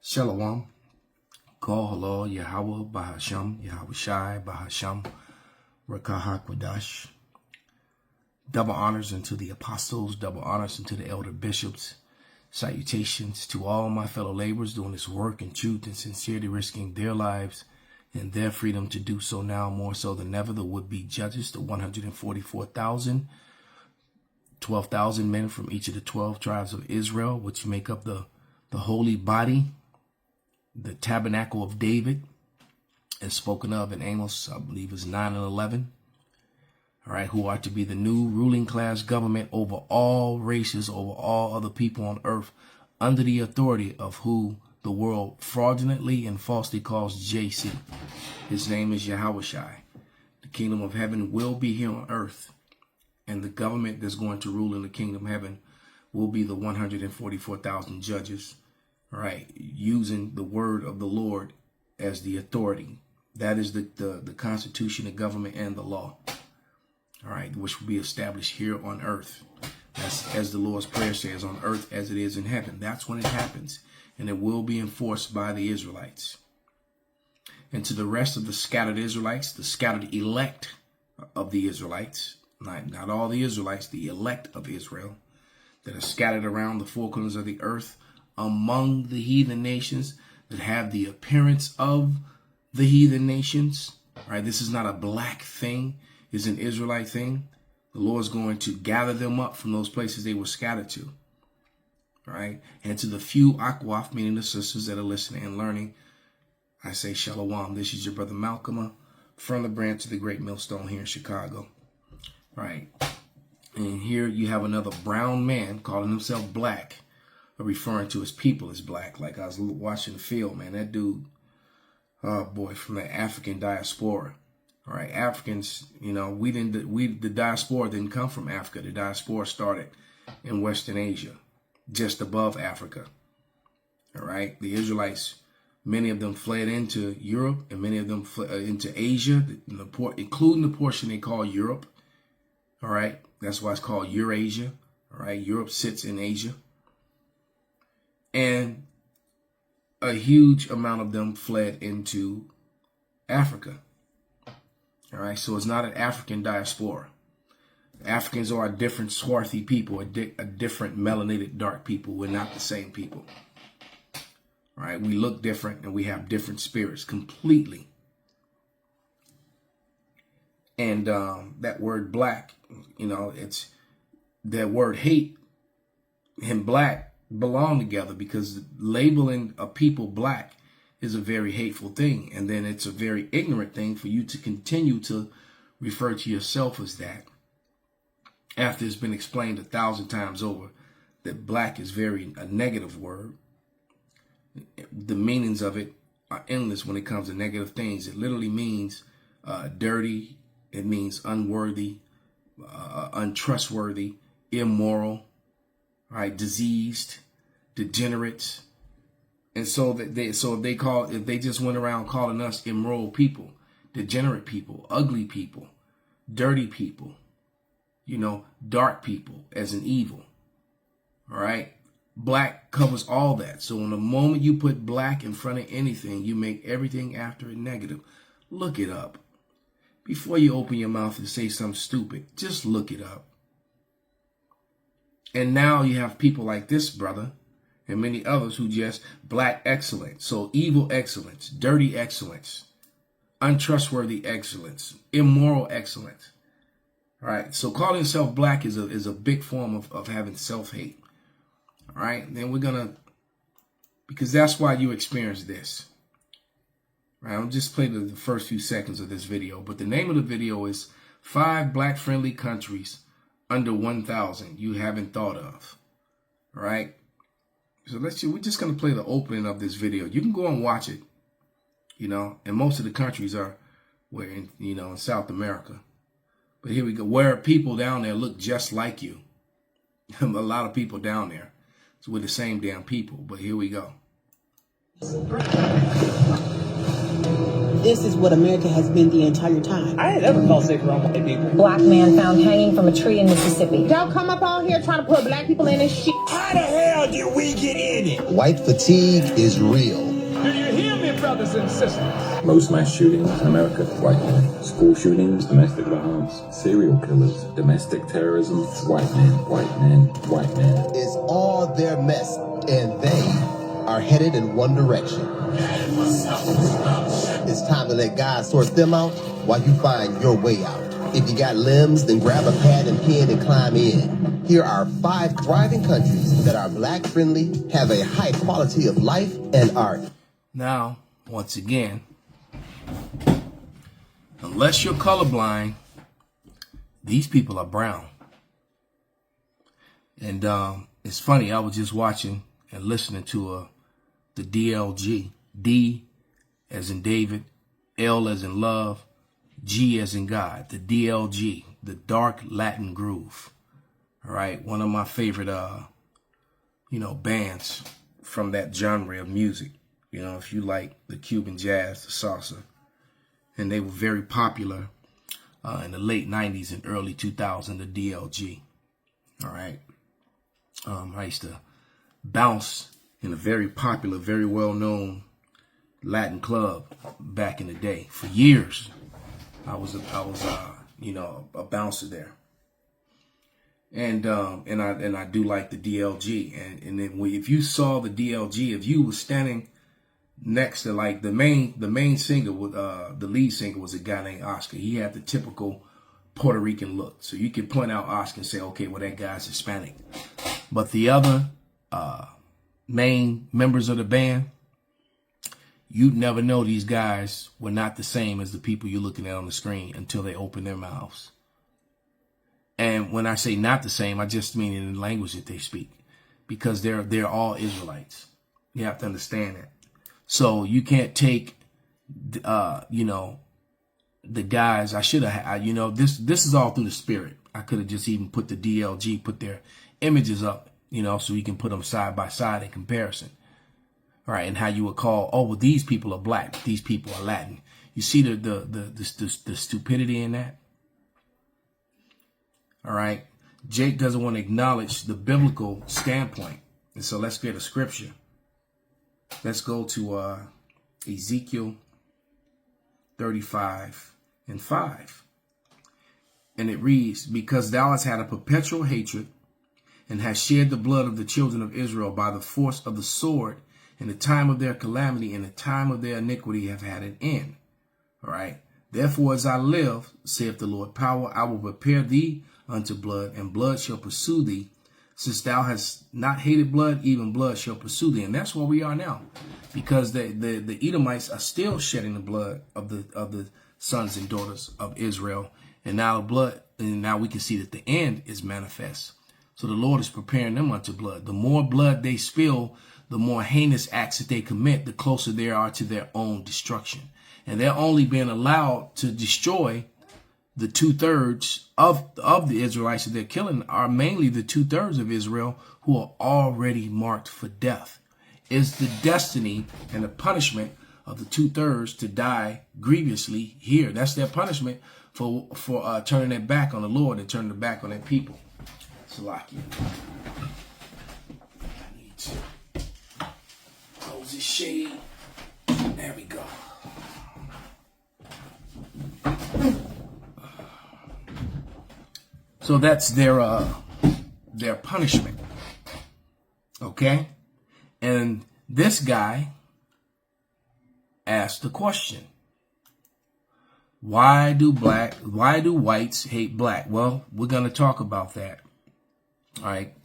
Shalom. Call hello Yahweh Bahasham, Yahweh Shai Bahasham, Rakaha Kwadash. Double honors unto the apostles, double honors unto the elder bishops. Salutations to all my fellow laborers doing this work in truth and sincerity, risking their lives and their freedom to do so now more so than ever. The would-be judges, the 144,000, 12,000 men from each of the 12 tribes of Israel, which make up the holy body, the tabernacle of David, as spoken of in Amos, I believe is 9 and 11. All right, who are to be the new ruling class government over all races, over all other people on earth, under the authority of who the world fraudulently and falsely calls JC. His name is Yahweh Shai. The kingdom of heaven will be here on earth, and the government that's going to rule in the kingdom of heaven will be the 144,000 judges, all right, using the word of the Lord as the authority. That is the constitution, the government, and the law. All right, which will be established here on earth. That's, as the Lord's Prayer says, on earth as it is in heaven. That's when it happens. And it will be enforced by the Israelites. And to the rest of the scattered Israelites, the scattered elect of the Israelites, not all the Israelites, the elect of Israel, that are scattered around the four corners of the earth, among the heathen nations that have the appearance of the heathen nations. All right, this is not a black thing. Is an Israelite thing. The Lord's going to gather them up from those places they were scattered to. Right? And to the few Akwaf, meaning the sisters that are listening and learning, I say Shalom. This is your brother Malcolm from the branch of the Great Millstone here in Chicago. Right? And here you have another brown man calling himself black, referring to his people as black. Like I was watching the field, man. That dude, oh boy, from the African diaspora. All right, Africans, you know, the diaspora didn't come from Africa. The diaspora started in Western Asia, just above Africa. All right, the Israelites, many of them fled into Europe, and many of them fled into Asia, including the portion they call Europe. All right, that's why it's called Eurasia. All right, Europe sits in Asia. And a huge amount of them fled into Africa. All right, so it's not an African diaspora. Africans are a different swarthy people, a different melanated dark people. We're not the same people. All right, we look different and we have different spirits completely. And that word black, you know, it's that word hate and black belong together, because labeling a people black is a very hateful thing. And then it's a very ignorant thing for you to continue to refer to yourself as that, after it's been explained 1,000 times over that black is a negative word. The meanings of it are endless when it comes to negative things. It literally means dirty. It means unworthy, untrustworthy, immoral, right? Diseased, degenerates. And so if they just went around calling us immoral people, degenerate people, ugly people, dirty people, you know, dark people as an evil. All right. Black covers all that. So in the moment you put black in front of anything, you make everything after it negative. Look it up. Before you open your mouth and say something stupid, just look it up. And now you have people like this brother and many others who just black excellence. So evil excellence, dirty excellence, untrustworthy excellence, immoral excellence. All right. So calling yourself black is a big form of having self-hate. All right. Then because that's why you experience this. Right. I'll just play the first few seconds of this video. But the name of the video is 5 black friendly countries under 1,000 you haven't thought of. All right. So we're just going to play the opening of this video. You can go and watch it, you know, and most of the countries are in South America. But here we go, where people down there look just like you. A lot of people down there. So we're the same damn people, but here we go. This is what America has been the entire time. I ain't never felt safe around white people. Black man found hanging from a tree in Mississippi. Y'all come up on here trying to put black people in this shit. How the hell can we get in it? White fatigue is real. Do you hear me, brothers and sisters? Most mass shootings in America, white men. School shootings, domestic violence. Serial killers, domestic terrorism, white men, white men, white men. It's all their mess, and they are headed in one direction. It's time to let God sort them out while you find your way out. If you got limbs, then grab a pad and pen and climb in. Here are 5 thriving countries that are black-friendly, have a high quality of life, and are... Now, once again, unless you're colorblind, these people are brown. And it's funny, I was just watching and listening to the DLG. D as in David, L as in love, G as in God. The DLG, the Dark Latin Groove. All right, one of my favorite, bands from that genre of music. You know, if you like the Cuban jazz, the salsa. And they were very popular in the late 90s and early 2000s, the DLG. All right. I used to bounce in a very popular, very well-known Latin club back in the day. For years, I was a bouncer there. And I do like the DLG. And then if you saw the DLG, if you were standing next to like the main singer, the lead singer was a guy named Oscar. He had the typical Puerto Rican look. So you could point out Oscar and say, okay, well, that guy's Hispanic. But the other main members of the band, you'd never know these guys were not the same as the people you're looking at on the screen until they open their mouths. And when I say not the same, I just mean in the language that they speak, because they're all Israelites. You have to understand that. So you can't take, the guys. I should have, this is all through the spirit. I could have just even put the DLG, put their images up, so we can put them side by side in comparison. All right, and how you would call, oh, well, these people are black, these people are Latin. You see the stupidity in that? All right, Jake doesn't want to acknowledge the biblical standpoint, and so let's get a scripture. Let's go to Ezekiel 35:5. And it reads, because thou hast had a perpetual hatred and hast shed the blood of the children of Israel by the force of the sword in the time of their calamity and the time of their iniquity have had an end. All right. Therefore, as I live, saith the Lord power, I will prepare thee unto blood, and blood shall pursue thee. Since thou hast not hated blood, even blood shall pursue thee. And that's where we are now, because the Edomites are still shedding the blood of the sons and daughters of Israel. And now we can see that the end is manifest. So the Lord is preparing them unto blood. The more blood they spill, the more heinous acts that they commit, the closer they are to their own destruction. And they're only being allowed to destroy the 2/3 of the Israelites that they're killing are mainly the 2/3 of Israel who are already marked for death. It's the destiny and the punishment of the 2/3 to die grievously here. That's their punishment for turning their back on the Lord and turning their back on their people. Salakia. I need to close this shade. There we go. So that's their punishment. Okay? And this guy asked the question, why do whites hate black? Well, we're going to talk about that. All right?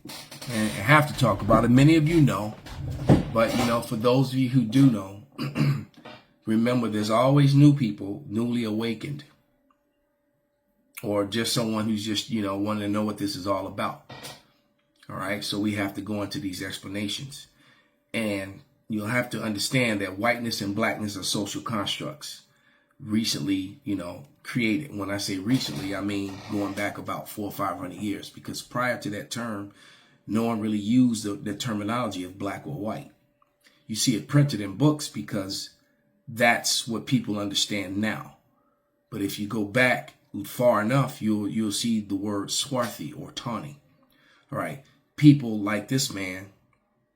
And I have to talk about it. Many of you know, but for those of you who do know, remember there's always new people, newly awakened. Or just someone who's just, wanting to know what this is all about. All right. So we have to go into these explanations. And you'll have to understand that whiteness and blackness are social constructs recently, created. When I say recently, I mean going back about 400 or 500 years, because prior to that term, no one really used the terminology of black or white. You see it printed in books because that's what people understand now. But if you go back far enough, you'll see the word swarthy or tawny. All right. People like this man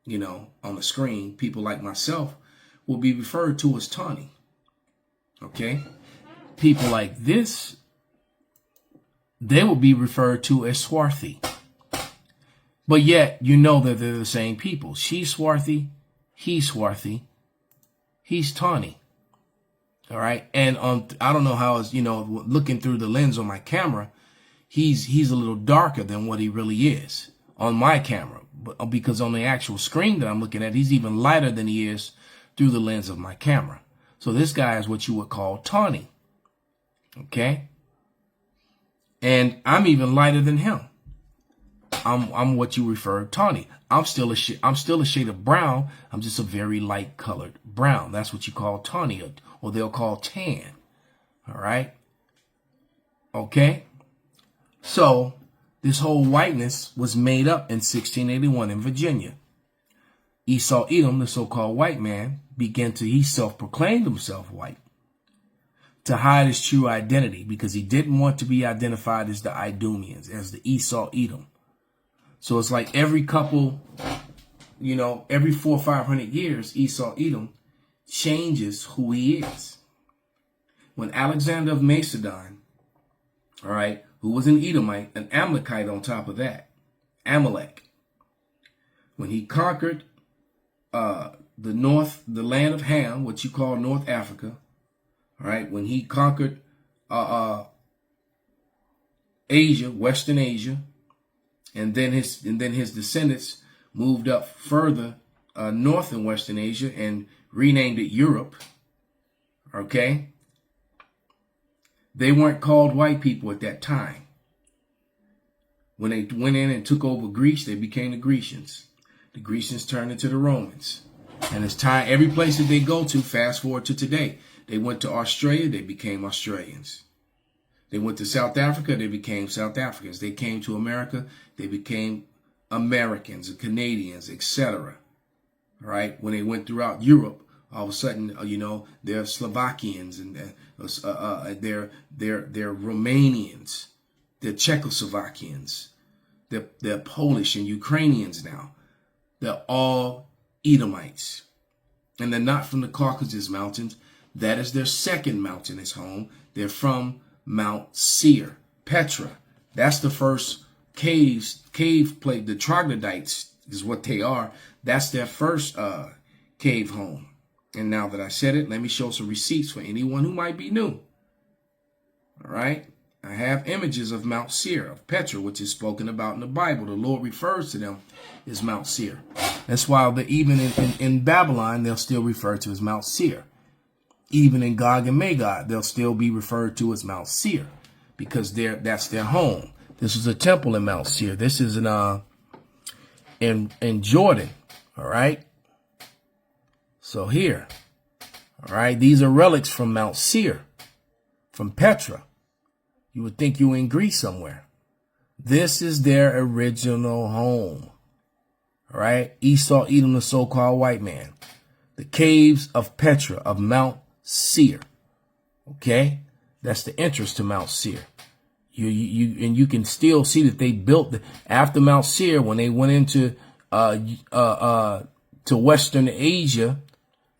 you know, on the screen, people like myself will be referred to as Tawny. Okay? People like this, they will be referred to as Swarthy. But yet, you know that they're the same people. She's Swarthy, he's Swarthy, he's Tawny. All right? And I don't know how, you know, looking through the lens on my camera, he's a little darker than what he really is on my camera. But because on the actual screen that I'm looking at, he's even lighter than he is through the lens of my camera. So this guy is what you would call Tawny. Okay? And I'm even lighter than him. I'm what you refer to Tawny. I'm still a shade of brown. I'm just a very light colored brown. That's what you call Tawny, or they'll call tan. All right? Okay? So this whole whiteness was made up in 1681 in Virginia. Esau Edom, the so-called white man, he self-proclaimed himself white to hide his true identity because he didn't want to be identified as the Idumeans, as the Esau Edom. So it's like every couple, you know, every 400 or 500 years, Esau Edom changes who he is. When Alexander of Macedon, all right, who was an Edomite, an Amalekite on top of that, Amalek, when he conquered the land of Ham, what you call North Africa, all right, when he conquered Asia, Western Asia, and then his descendants moved up further north in Western Asia and renamed it Europe. Okay, they weren't called white people at that time. When they went in and took over Greece, they became the Grecians. The Grecians turned into the Romans. And it's time, every place that they go to, fast forward to today, they went to Australia, they became Australians. They went to South Africa, they became South Africans. They came to America, they became Americans, Canadians, etc. All right? When they went throughout Europe, all of a sudden, you know, they're Slovakians and they're Romanians, they're Czechoslovakians, they're Polish and Ukrainians now. They're all Edomites. And they're not from the Caucasus Mountains. That is their second mountainous home. They're from Mount Seir, Petra. That's the first cave place. The troglodytes is what they are. That's their first cave home. And now that I said it, let me show some receipts for anyone who might be new. All right. I have images of Mount Seir, of Petra, which is spoken about in the Bible. The Lord refers to them as Mount Seir. That's why even in Babylon, they'll still refer to as Mount Seir. Even in Gog and Magog, they'll still be referred to as Mount Seir because that's their home. This is a temple in Mount Seir. This is in Jordan. All right. So here, all right, these are relics from Mount Seir, from Petra. You would think you were in Greece somewhere. This is their original home. All right. Esau Edom, the so-called white man. The caves of Petra, of Mount Seir. Okay. That's the entrance to Mount Seir. You can still see that they built after Mount Seir when they went into to Western Asia,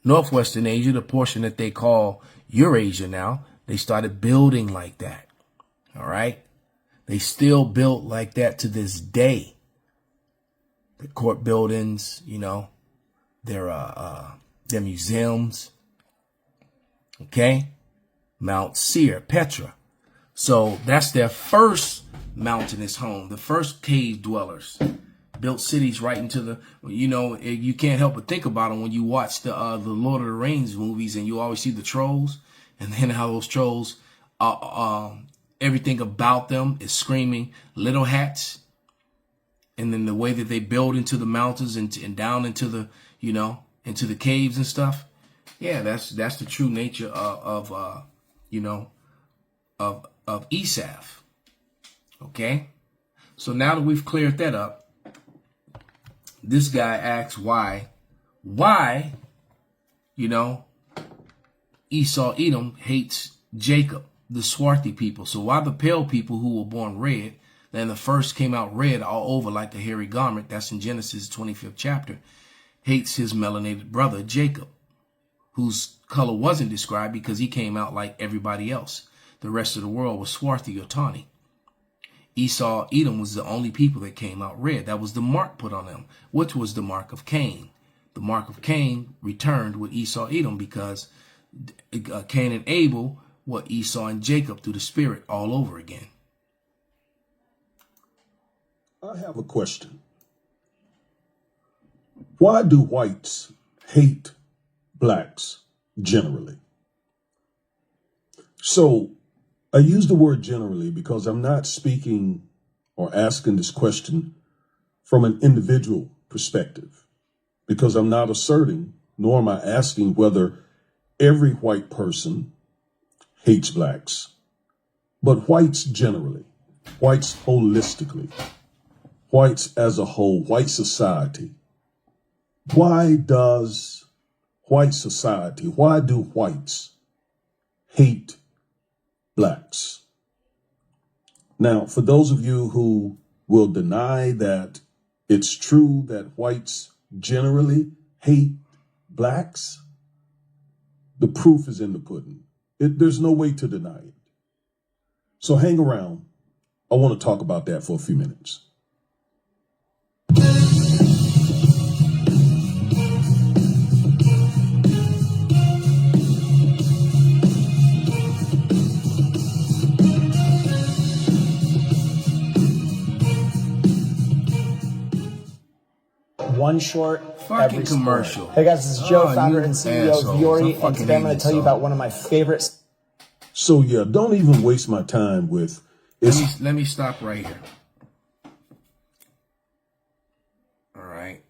Northwestern Asia, the portion that they call Eurasia now. They started building like that. All right. They still built like that to this day. The court buildings, you know, their museums. Okay. Mount Seir, Petra. So that's their first mountainous home, the first cave dwellers. Built cities right into the, you know, you can't help but think about them when you watch the Lord of the Rings movies and you always see the trolls and then how those trolls, everything about them is screaming little hats. And then the way that they build into the mountains and down into the, you know, into the caves and stuff. Yeah, that's the true nature of Esau. Okay. So now that we've cleared that up, this guy asks why, you know, Esau Edom hates Jacob, the swarthy people. So why the pale people who were born red, then the first came out red all over like a hairy garment, that's in Genesis 25th chapter, hates his melanated brother, Jacob, whose color wasn't described because he came out like everybody else. The rest of the world was swarthy or tawny. Esau, Edom was the only people that came out red. That was the mark put on them, which was the mark of Cain. The mark of Cain returned with Esau, Edom, because Cain and Abel were Esau and Jacob through the spirit all over again. I have a question. Why do whites hate blacks generally? So I use the word generally because I'm not speaking or asking this question from an individual perspective, because I'm not asserting, nor am I asking whether every white person hates blacks, but whites generally, whites holistically, whites as a whole, white society. Why does white society, why do whites hate blacks? Now, for those of you who will deny that it's true that whites generally hate blacks, the proof is in the pudding. There's no way to deny it. So hang around. I want to talk about that for a few minutes. One short Fucking every commercial. sport. Hey guys, this is Joe, founder you and CEO assholes. of Viore, I and fucking today I'm going hate to tell you this about song. one of my favorite. So yeah, don't even waste my time with it's Let me stop right here. All right.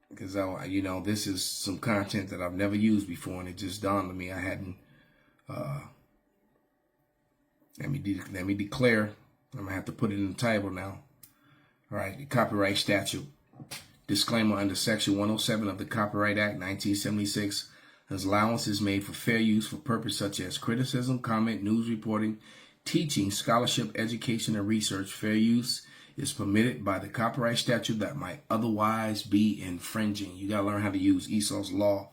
Because, this is some content that I've never used before, and it just dawned on me I hadn't. Let me declare. I'm going to have to put it in the title now. All right. The copyright statute. Disclaimer: under Section 107 of the Copyright Act 1976, as allowance is made for fair use for purposes such as criticism, comment, news reporting, teaching, scholarship, education, and research. Fair use is permitted by the copyright statute that might otherwise be infringing. You got to learn how to use Esau's law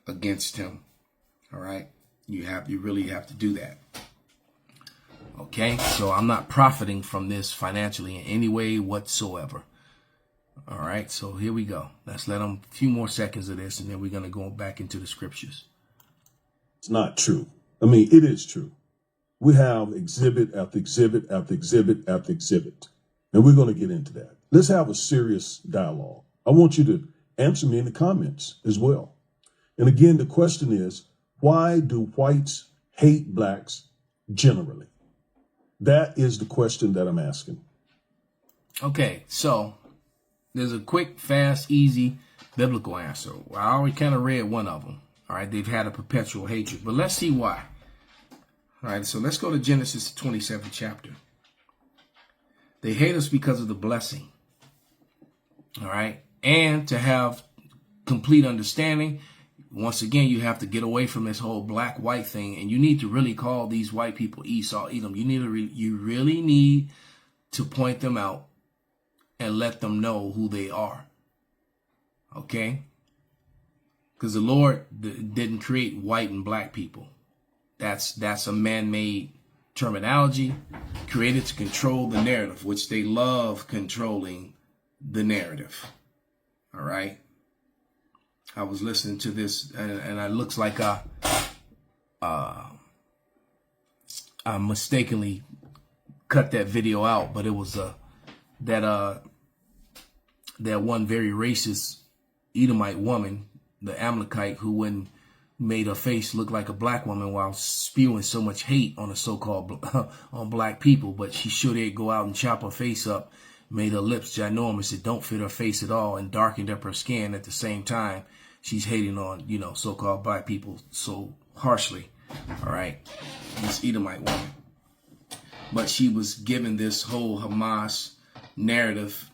against him. All right. You really have to do that. Okay. So I'm not profiting from this financially in any way whatsoever. All right, so here we go. Let's let them a few more seconds of this, and then we're going to go back into the scriptures. It's not true. I mean, it is true. We have exhibit after exhibit after exhibit after exhibit, and we're going to get into that. Let's have a serious dialogue. I want you to answer me in the comments as well. And again, the question is, why do whites hate blacks generally? That is the question that I'm asking. Okay, so there's a quick, fast, easy biblical answer. Well, I already kind of read one of them. All right, they've had a perpetual hatred, but let's see why. All right, so let's go to Genesis 27th chapter. They hate us because of the blessing. All right, and to have complete understanding, once again, you have to get away from this whole black-white thing, and you need to really call these white people Esau, Edom. You really need to point them out and let them know who they are. Okay? Because the Lord didn't create white and black people. That's a man-made terminology created to control the narrative, which they love controlling the narrative. All right? I was listening to this, and it looks like I mistakenly cut that video out, but it was that one very racist Edomite woman, the Amalekite, who made her face look like a black woman while spewing so much hate on the so-called on black people. But she sure did go out and chop her face up, made her lips ginormous. It don't fit her face at all, and darkened up her skin at the same time. She's hating on, so-called black people so harshly. All right. This Edomite woman. But she was given this whole Hamas narrative,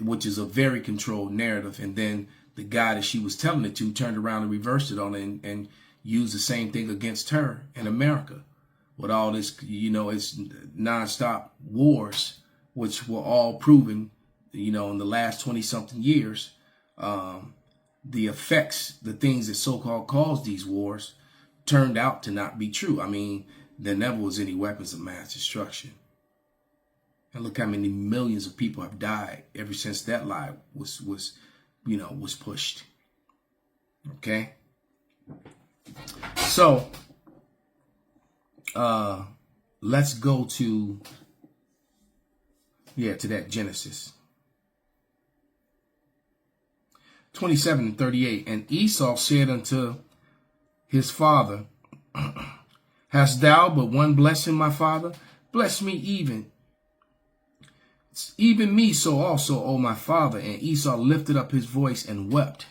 which is a very controlled narrative. And then the guy that she was telling it to turned around and reversed it on it and used the same thing against her in America. With all this, it's nonstop wars, which were all proven, in the last 20-something years, the effects, the things that so-called caused these wars, turned out to not be true. I mean, there never was any weapons of mass destruction. And look how many millions of people have died ever since that lie was pushed. Okay. So, let's go to that Genesis 27:38. And Esau said unto his father, hast thou but one blessing, my father? Bless me even me so also, O my father. And Esau lifted up his voice and wept.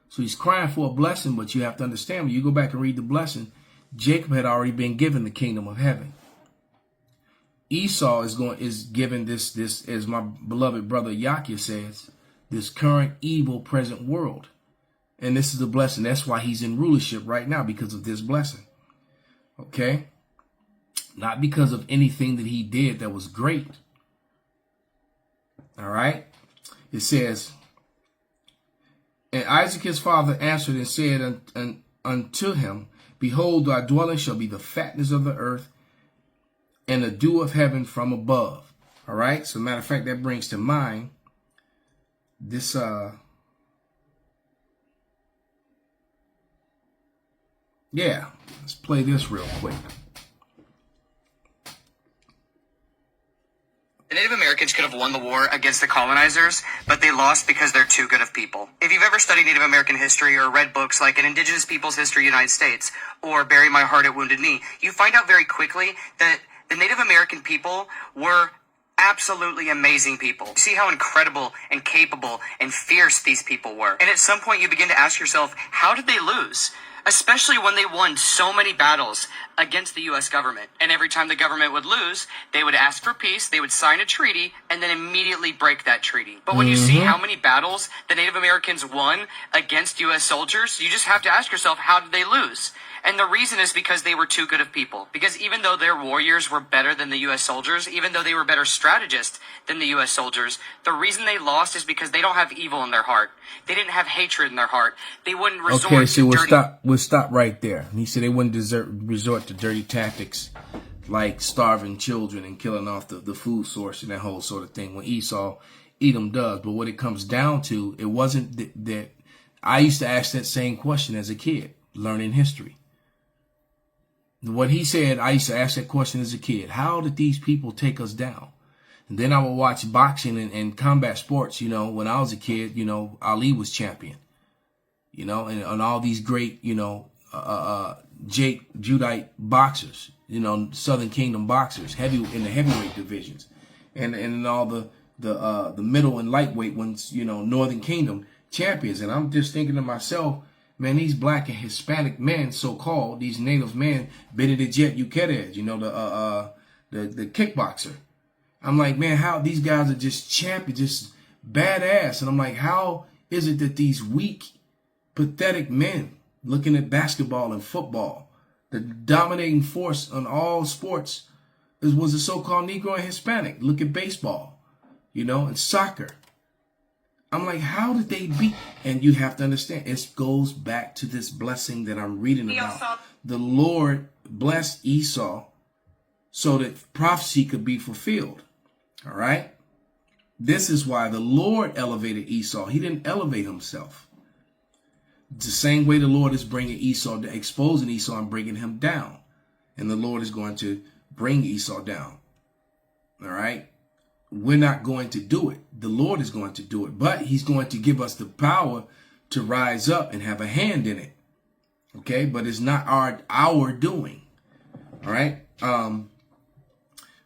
So he's crying for a blessing, but you have to understand, when you go back and read the blessing, Jacob had already been given the kingdom of heaven. Esau is given this, as my beloved brother Yakia says, this current evil present world. And this is a blessing. That's why he's in rulership right now, because of this blessing. Okay? Not because of anything that he did that was great. All right? It says, and Isaac his father answered and said unto him, behold, thy dwelling shall be the fatness of the earth, and the dew of heaven from above. All right? So, matter of fact, that brings to mind this, let's play this real quick. The Native Americans could have won the war against the colonizers, but they lost because they're too good of people. If you've ever studied Native American history or read books like An Indigenous Peoples History of the United States or Bury My Heart at Wounded Knee, you find out very quickly that the Native American people were absolutely amazing people. See how incredible and capable and fierce these people were. And at some point you begin to ask yourself, how did they lose? Especially when they won so many battles against the U.S. government. And every time the government would lose, they would ask for peace, they would sign a treaty, and then immediately break that treaty. But when you see how many battles the Native Americans won against U.S. soldiers, you just have to ask yourself, how did they lose? And the reason is because they were too good of people. Because even though their warriors were better than the U.S. soldiers, even though they were better strategists than the U.S. soldiers, the reason they lost is because they don't have evil in their heart. They didn't have hatred in their heart. They wouldn't resort to dirty... We'll stop right there. He said they wouldn't resort to dirty tactics like starving children and killing off the food source and that whole sort of thing, when Esau, Edom does. But what it comes down to, it wasn't that I used to ask that same question as a kid, learning history. What he said, I used to ask that question as a kid. How did these people take us down? And then I would watch boxing and combat sports. You know, when I was a kid, you know, Ali was champion. You know, and all these great, you know, Judite boxers, you know, Southern Kingdom boxers, in the heavyweight divisions, and in all the middle and lightweight ones, you know, Northern Kingdom champions. And I'm just thinking to myself, man, these black and Hispanic men, so-called, these native men, Benedict Uquedes, you know, the kickboxer. I'm like, man, how these guys are just champions, just badass. And I'm like, how is it that these weak, pathetic men looking at basketball and football, the dominating force on all sports was the so-called Negro and Hispanic. Look at baseball, you know, and soccer. I'm like, how did they beat? And you have to understand, it goes back to this blessing that I'm reading about. The Lord blessed Esau so that prophecy could be fulfilled. All right. This is why the Lord elevated Esau. He didn't elevate himself. It's the same way the Lord is bringing Esau, exposing Esau and bringing him down. And the Lord is going to bring Esau down. All right. We're not going to do it. The Lord is going to do it, but he's going to give us the power to rise up and have a hand in it. Okay. But it's not our doing. All right.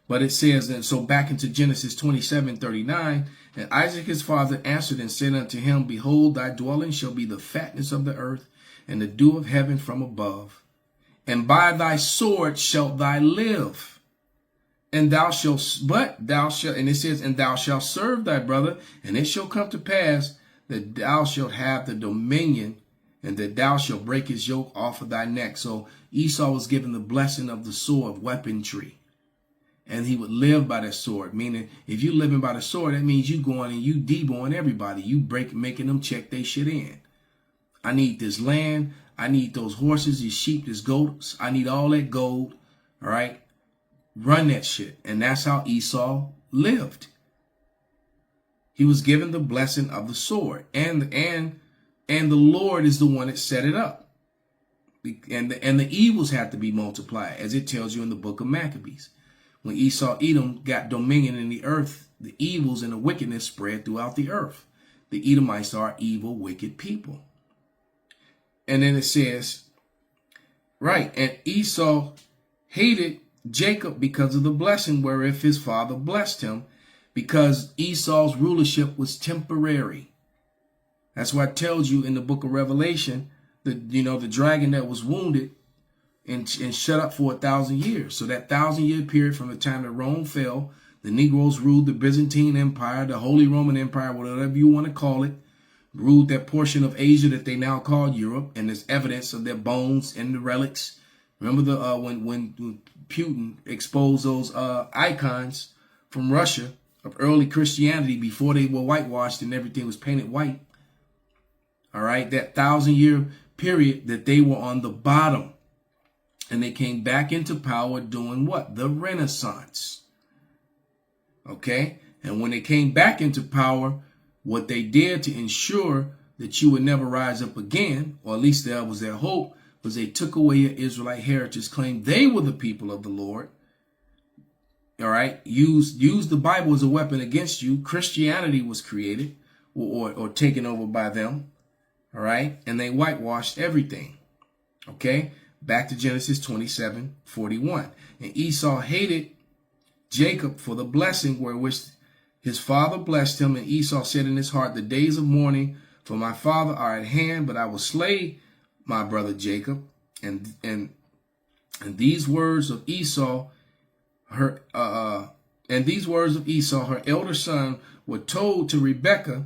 But it says, and so back into Genesis 27:39, and Isaac his father answered and said unto him, behold, thy dwelling shall be the fatness of the earth and the dew of heaven from above. And by thy sword shalt thou live. And thou shalt, and it says, and thou shalt serve thy brother, and it shall come to pass that thou shalt have the dominion, and that thou shalt break his yoke off of thy neck. So Esau was given the blessing of the sword, weaponry. and he would live by that sword. Meaning, if you living by the sword, that means you going and you deboing everybody. You making them check they shit in. I need this land. I need those horses, these sheep, these goats. I need all that gold. All right. Run that shit. And that's how Esau lived. He was given the blessing of the sword. And the Lord is the one that set it up. And the evils have to be multiplied, as it tells you in the book of Maccabees. When Esau, Edom got dominion in the earth, the evils and the wickedness spread throughout the earth. The Edomites are evil, wicked people. And then it says, right, and Esau hated Jacob because of the blessing wherewith his father blessed him, because Esau's rulership was temporary. That's why it tells you in the book of Revelation, the dragon that was wounded and shut up for 1,000 years. So that 1,000-year period from the time that Rome fell, the Negroes ruled the Byzantine Empire, the Holy Roman Empire, whatever you want to call it, ruled that portion of Asia that they now call Europe, and there's evidence of their bones and the relics. Remember the when Putin exposed those icons from Russia of early Christianity before they were whitewashed and everything was painted white. All right, that 1,000-year period that they were on the bottom, and they came back into power doing what? The Renaissance. Okay, and when they came back into power, what they did to ensure that you would never rise up again, or at least that was their hope, was they took away your Israelite heritage, claimed they were the people of the Lord. All right, used the Bible as a weapon against you. Christianity was created or taken over by them. All right, and they whitewashed everything. Okay, back to Genesis 27:41. And Esau hated Jacob for the blessing wherewith his father blessed him, and Esau said in his heart, the days of mourning for my father are at hand, but I will slay my brother Jacob. And these words of Esau, her elder son, were told to Rebekah,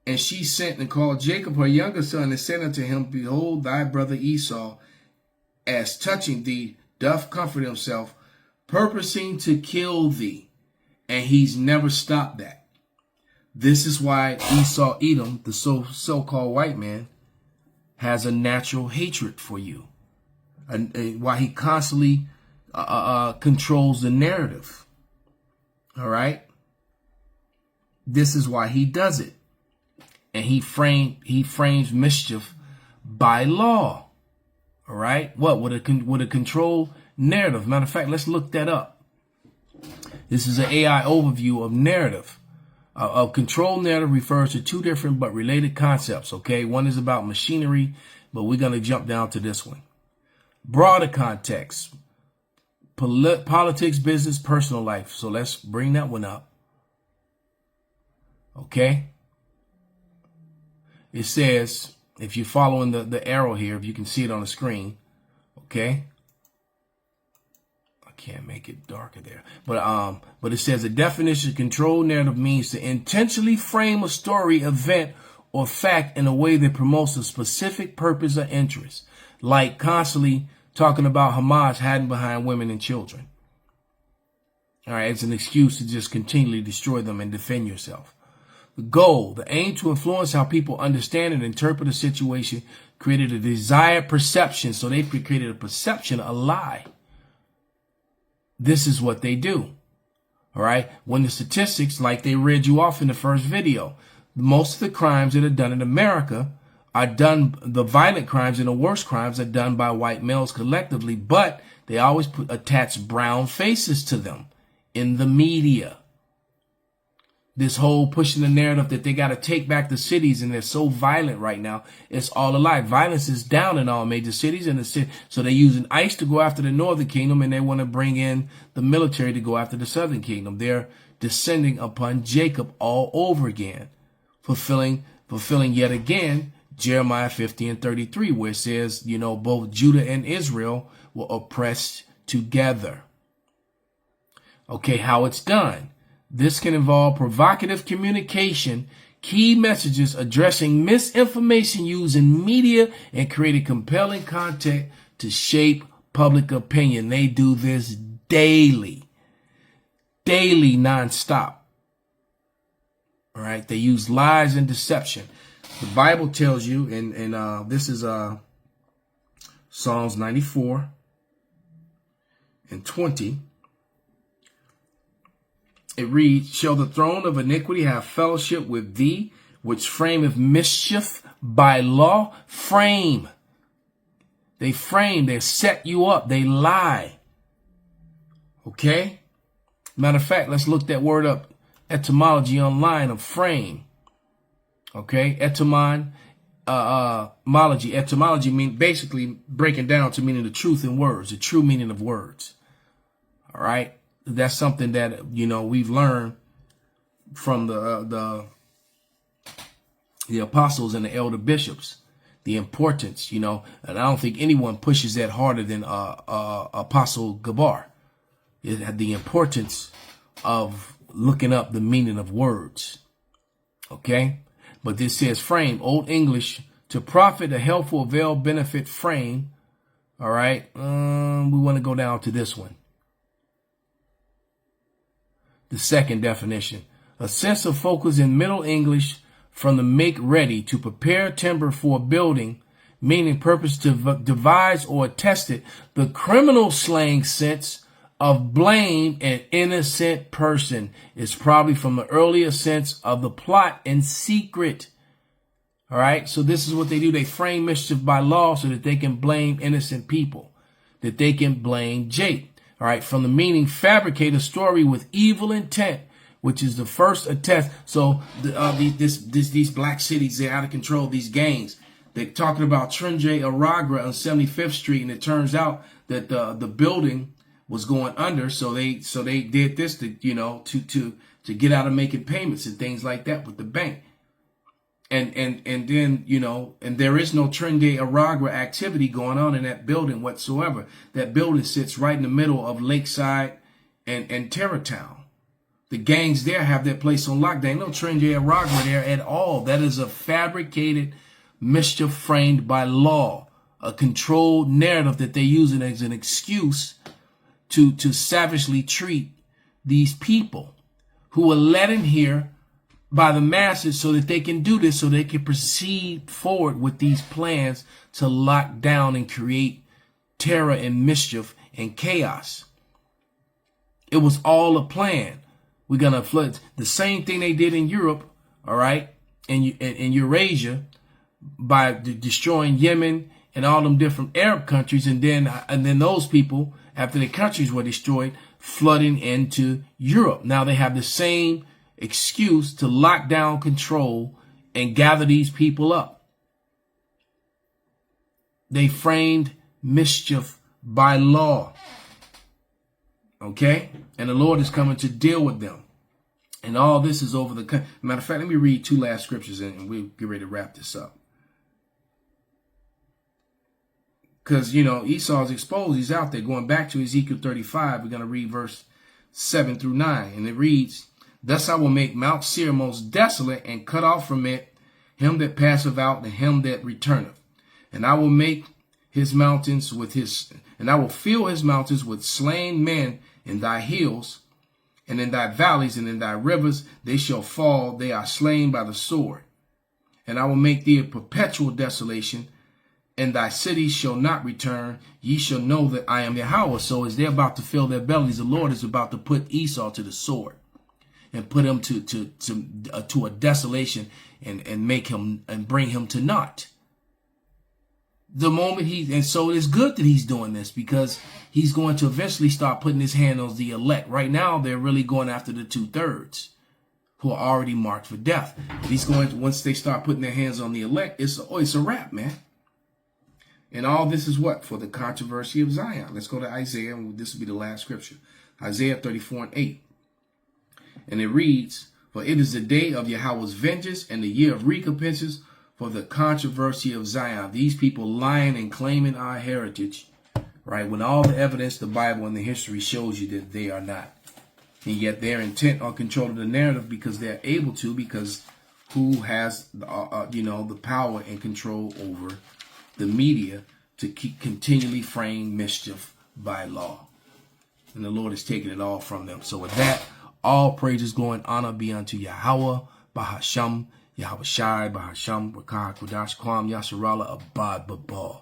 and she sent and called Jacob her younger son, and said unto him, behold, thy brother Esau, as touching thee, doth comfort himself, purposing to kill thee. And he's never stopped that. This is why Esau, Edom, the so-called white man, has a natural hatred for you. And why he constantly controls the narrative. All right? This is why he does it. And he frames mischief by law. All right? What? With a controlled narrative. Matter of fact, let's look that up. This is an AI overview of narrative. Of controlled narrative refers to two different but related concepts, okay? One is about machinery, but we're going to jump down to this one. Broader context. Politics, business, personal life. So let's bring that one up. Okay? It says, if you're following the arrow here, if you can see it on the screen, okay? Can't make it darker there, but it says a definition of controlled narrative means to intentionally frame a story, event, or fact in a way that promotes a specific purpose or interest, like constantly talking about Hamas hiding behind women and children. All right, it's an excuse to just continually destroy them and defend yourself. The goal, the aim to influence how people understand and interpret a situation, created a desired perception, so they created a perception, a lie. This is what they do. All right. When the statistics, like they read you off in the first video, most of the crimes that are done in America are done, the violent crimes and the worst crimes are done by white males collectively, but they always attach brown faces to them in the media. This whole pushing the narrative that they got to take back the cities and they're so violent right now. It's all a lie. Violence is down in all major cities and the city. So they're using ICE to go after the Northern Kingdom, and they want to bring in the military to go after the Southern Kingdom. They're descending upon Jacob all over again, fulfilling yet again Jeremiah 50:33, where it says, both Judah and Israel were oppressed together. Okay, how it's done. This can involve provocative communication, key messages addressing misinformation used in media, and creating compelling content to shape public opinion. They do this daily. daily, nonstop. All right. They use lies and deception. The Bible tells you, and this is Psalms 94 and 20. It reads, shall the throne of iniquity have fellowship with thee, which frameth mischief by law? Frame. They set you up, they lie. Okay? Matter of fact, let's look that word up, etymology online of frame. Okay? Etymology mean basically breaking down to meaning the truth in words, the true meaning of words. All right? That's something that, you know, we've learned from the apostles and the elder bishops, the importance, you know, and I don't think anyone pushes that harder than Apostle Gabar. It had the importance of looking up the meaning of words. Okay? But this says frame, Old English, to profit, a helpful, avail, benefit, frame. All right? We want to go down to this one. The second definition, a sense of focus in Middle English from the make ready, to prepare timber for building, meaning purpose to devise or test it. The criminal slang sense of blame an innocent person is probably from the earlier sense of the plot and secret. All right. So this is what they do. They frame mischief by law so that they can blame innocent people, that they can blame Jake. All right. From the meaning, fabricate a story with evil intent, which is the first attest. So these black cities, they're out of control. These gangs, they're talking about Trinjay Aragra on 75th Street. And it turns out that the building was going under. So they did this to, you know, to get out of making payments and things like that with the bank. And then, you know, and there is no Trinjay Aragra activity going on in that building whatsoever. That building sits right in the middle of Lakeside and Terrortown. The gangs there have their place on lockdown. Ain't no Trinjay Aragra there at all. That is a fabricated mischief framed by law, a controlled narrative that they're using as an excuse to savagely treat these people who are led in here by the masses so that they can do this, so they can proceed forward with these plans to lock down and create terror and mischief and chaos. It was all a plan. We're going to flood the same thing they did in Europe, all right, and Eurasia, by destroying Yemen and all them different Arab countries. And then those people, after their countries were destroyed, flooding into Europe. Now they have the same excuse to lock down, control, and gather these people up. They framed mischief by law. Okay? And the Lord is coming to deal with them. And all this is over the... Matter of fact, let me read two last scriptures and we'll get ready to wrap this up. Because, you know, Esau's exposed. He's out there. Going back to Ezekiel 35, we're going to read verse 7 through 9. And it reads, thus I will make Mount Seir most desolate and cut off from it him that passeth out and him that returneth. And I will make his mountains with and I will fill his mountains with slain men in thy hills, and in thy valleys and in thy rivers they shall fall, they are slain by the sword. And I will make thee a perpetual desolation, and thy cities shall not return. Ye shall know that I am Yahweh. So as they're about to fill their bellies, the Lord is about to put Esau to the sword and put him to a desolation and make him and bring him to naught. The moment and so it's good that he's doing this, because he's going to eventually start putting his hand on the elect. Right now, they're really going after the 2/3 who are already marked for death. But he's going to, once they start putting their hands on the elect, it's a wrap, man. And all this is what? For the controversy of Zion. Let's go to Isaiah, and this will be the last scripture. Isaiah 34:8. And it reads, for it is the day of Yahweh's vengeance and the year of recompenses for the controversy of Zion. These people lying and claiming our heritage, right? When all the evidence, the Bible and the history shows you that they are not. And yet they're intent on controlling the narrative because they're able to, because who has, the power and control over the media to keep continually frame mischief by law. and the Lord is taking it all from them. So with that, all praises, glory, and honor be unto Yahweh, Bahasham, Yahweh Shai, Bahasham, Rakah Kodash, Kwam, Yasharala, Abad, Babal.